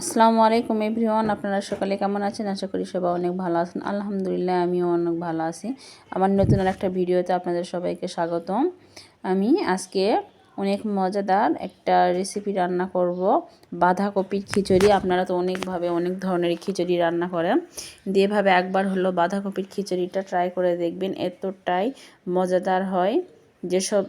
আসসালামু আলাইকুম এভরিওয়ান, আপনারা সকালে কেমন আছেন? আশা করি সবাই অনেক ভালো আছেন। আলহামদুলিল্লাহ আমিও অনেক ভালো আছি। আমার নতুন একটা ভিডিওতে আপনাদের সবাইকে স্বাগতম। আমি আজকে অনেক মজাদার একটা রেসিপি রান্না করব, বাঁধাকপির খিচুড়ি। আপনারা তো অনেকভাবে অনেক ধরনের খিচুড়ি রান্না করেন, এভাবে একবার হলো বাঁধাকপির খিচুড়িটা ট্রাই করে দেখবেন, এতটাই মজাদার হয়। যেসব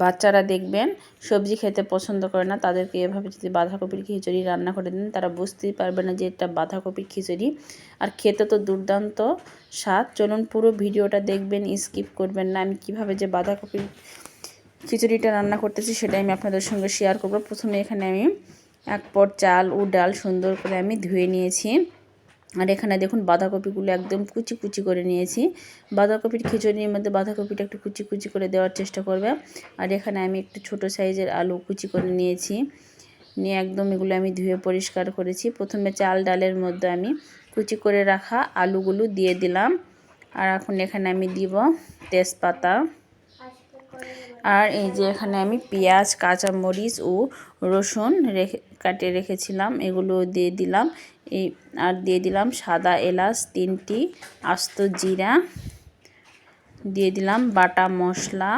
বাচ্চারা দেখবেন সবজি খেতে পছন্দ করে না, তাদেরকে এভাবে যদি বাঁধাকপির খিচুড়ি রান্না করে দেন, তারা বুঝতেই পারবে না যে এটা বাঁধাকপির খিচুড়ি। আর খেতে তো দুর্দান্ত স্বাদ। চলুন পুরো ভিডিওটা দেখবেন, স্কিপ করবেন না। আমি কিভাবে যে বাঁধাকপির খিচুড়িটা রান্না করতেছি সেটাই আমি আপনাদের সঙ্গে শেয়ার করব। প্রথমে এখানে আমি এক পট চাল ও ডাল সুন্দর করে আমি ধুয়ে নিয়েছি। আর এখানে দেখুন বাঁধাকপিগুলো একদম কুচি কুচি করে নিয়েছি। বাঁধাকপির খিচুড়ির মধ্যে বাঁধাকপিটা একটু কুচি কুচি করে দেওয়ার চেষ্টা করবে। আর এখানে আমি একটু ছোট সাইজের আলু কুচি করে নিয়েছি, নিয়ে একদম এগুলো আমি ধুয়ে পরিষ্কার করেছি। প্রথমে চাল ডালের মধ্যে আমি কুচি করে রাখা আলুগুলো দিয়ে দিলাম। আর এখন এখানে আমি দিব তেজপাতা। আর এই যে এখানে আমি পেঁয়াজ, কাঁচামরিচ ও রসুন কাটে রেখেছিলাম, এগুলো দিয়ে দিলাম। আর দিয়ে দিলাম সাদা এলাচ 3টি, আস্ত জিরা দিয়ে দিলাম, বাটা মশলা।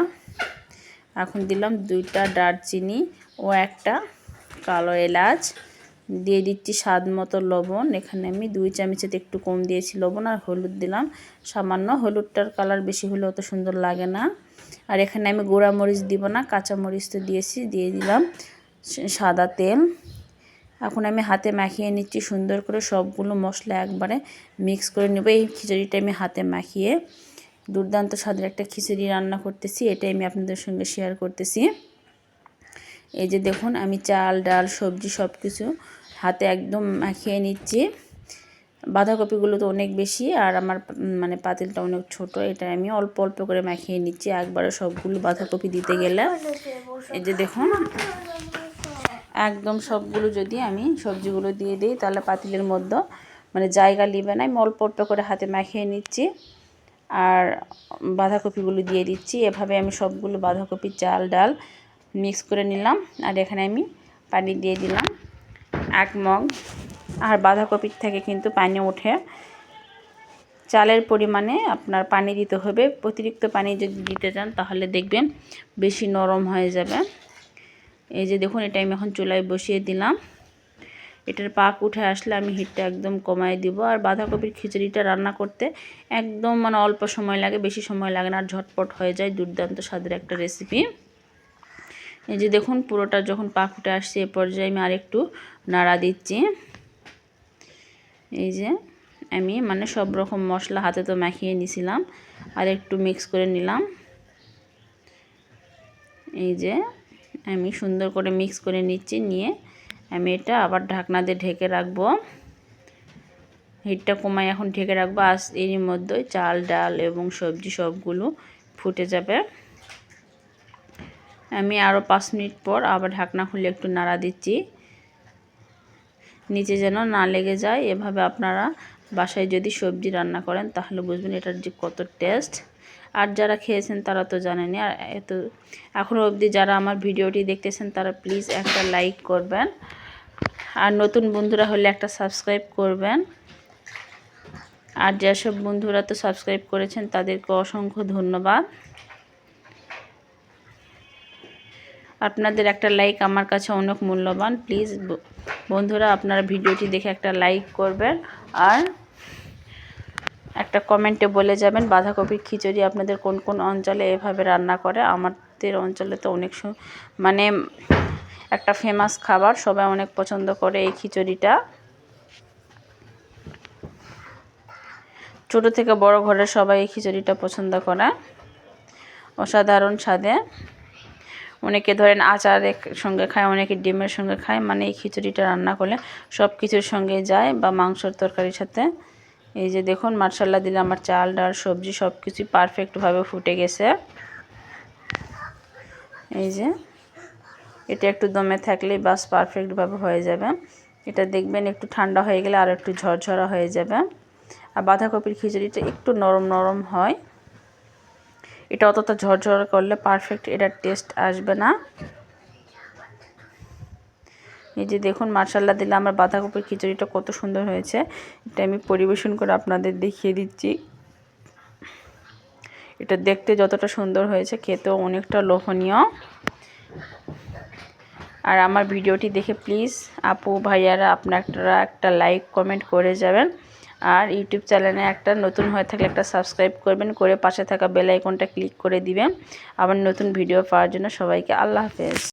এখন দিলাম 2টা দারচিনি ও একটা কালো এলাচ। দিয়ে দিচ্ছি স্বাদ মতো লবণ। এখানে আমি 2 চামচের একটু কম দিয়েছি লবণ। আর হলুদ দিলাম সামান্য, হলুদটার কালার বেশি হলে অত সুন্দর লাগে না। আর এখানে আমি গুঁড়া মরিচ দিব না, কাঁচা মরিচ তো দিয়েছি। দিয়ে দিলাম সাদা তেল। এখন আমি হাতে মাখিয়ে নিচ্ছি সুন্দর করে, সবগুলো মশলা একবারে মিক্স করে নেব। এই খিচুড়িটা আমি হাতে মাখিয়ে দুর্দান্ত স্বাদের একটা খিচুড়ি রান্না করতেছি, এটাই আমি আপনাদের সঙ্গে শেয়ার করতেছি। এই যে দেখুন আমি চাল ডাল সবজি সব কিছু হাতে একদম মাখিয়ে নিচ্ছি। বাঁধাকপিগুলো তো অনেক বেশি, আর আমার পাতিলটা অনেক ছোট, এটা আমি অল্প অল্প করে মাখিয়ে নিচ্ছি, একবারে সবগুলো বাঁধাকপি দিতে গেলে। এই যে দেখুন একদম সবগুলো যদি আমি সবজিগুলো দিয়ে দিই তাহলে পাতিলের মধ্যে জায়গা নেবে না। আমি অল্প অল্প করে হাতে মাখিয়ে নিচ্ছি আর বাঁধাকপিগুলো দিয়ে দিচ্ছি। এভাবে আমি সবগুলো বাঁধাকপি চাল ডাল মিক্স করে নিলাম। আর এখানে আমি পানি দিয়ে দিলাম 1 মগ। আর বাঁধাকপির থেকে কিন্তু পানি ওঠে, চালের পরিমাণে আপনার পানি দিতে হবে। অতিরিক্ত পানি যদি দিতে চান তাহলে দেখবেন বেশি নরম হয়ে যাবে। এই যে দেখুন এটা আমি এখন চুলায় বসিয়ে দিলাম। এটার পাক উঠে আসলে আমি হিটটা একদম কমায় দিব। আর বাঁধাকপির খিচুড়িটা রান্না করতে একদম অল্প সময় লাগে, বেশি সময় লাগে না, আর ঝটপট হয়ে যায়। দুর্দান্ত স্বাদের একটা রেসিপি। এই যে দেখুন পুরোটা যখন পাক উঠে আসছে এ পর্যায়ে আমি আরেকটু নাড়া দিচ্ছি। এই যে আমি সব রকম মশলা হাতে তো মাখিয়ে নিয়েছিলাম, আর একটু মিক্স করে নিলাম। এই যে আমি সুন্দর করে মিক্স করে নিচ্ছি, নিয়ে আমি এটা আবার ঢাকনা দিয়ে ঢেকে রাখবো। হিটটা কমায় এখন ঢেকে রাখবো। আর এর মধ্যে চাল ডাল এবং সবজি সবগুলো ফুটে যাবে। আমি আরও 5 মিনিট পর আবার ঢাকনা খুলে একটু নাড়া দিচ্ছি, নিচে যেন না লেগে যায়। এভাবে আপনারা বাসায় যদি সবজি রান্না করেন তাহলে বুঝবেন এটার যে কত টেস্ট। আর যারা খেয়েছেন তারা তো জানেনই। আর এখনও অবধি যারা আমার ভিডিওটি দেখতেছেন তারা প্লিজ একটা লাইক করবেন, আর নতুন বন্ধুরা হলে একটা সাবস্ক্রাইব করবেন। আর যেসব বন্ধুরা তো সাবস্ক্রাইব করেছেন তাদেরকে অসংখ্য ধন্যবাদ। আপনাদের একটা লাইক আমার কাছে অনেক মূল্যবান। প্লিজ বন্ধুরা আপনারা ভিডিওটি দেখে একটা লাইক করবেন, আর একটা কমেন্টে বলে যাবেন বাঁধাকপির খিচুড়ি আপনাদের কোন কোন অঞ্চলে এভাবে রান্না করে। আমাদের অঞ্চলে তো অনেক একটা ফেমাস খাবার, সবাই অনেক পছন্দ করে এই খিচুড়িটা। ছোট থেকে বড় ঘরের সবাই এই খিচুড়িটা পছন্দ করে, অসাধারণ স্বাদে। অনেকে ধরেন আচারের সঙ্গে খায়, অনেকে ডিমের সঙ্গে খায়। এই খিচুড়িটা রান্না করলে সব কিছুর সঙ্গে যায়, বা মাংসর তরকারির সাথে। এই যে দেখুন মাশাআল্লাহ দিলে আমার চাল ডাল সবজি সব কিছুই পারফেক্টভাবে ফুটে গেছে। এই যে এটা একটু দমে থাকলেই বাস পারফেক্টভাবে হয়ে যাবে। এটা দেখবেন একটু ঠান্ডা হয়ে গেলে আর একটু ঝরঝরা হয়ে যাবে। আর বাঁধাকপির খিচুড়িটা একটু নরম নরম হয়, এটা অতটা ঝরঝরা করলে পারফেক্ট এটার টেস্ট আসবে না। এই যে দেখুন মাশাআল্লাহ দিলে আমার বাঁধাকপির খিচুড়িটা কত সুন্দর হয়েছে। এটা আমি পরিবেশন করে আপনাদের দেখিয়ে দিচ্ছি। এটা দেখতে যতটা সুন্দর হয়েছে খেতেও অনেকটা লোভনীয়। আর আমার ভিডিওটি দেখে প্লিজ আপু ভাইয়ারা আপনারা একটা লাইক কমেন্ট করে যাবেন। আর ইউটিউব চ্যানেলে একটা নতুন হয়ে থাকলে একটা সাবস্ক্রাইব করবেন, করে পাশে থাকা বেল আইকনটা ক্লিক করে দিবেন আবার নতুন ভিডিও পাওয়ার জন্য। সবাইকে আল্লাহ হাফেজ।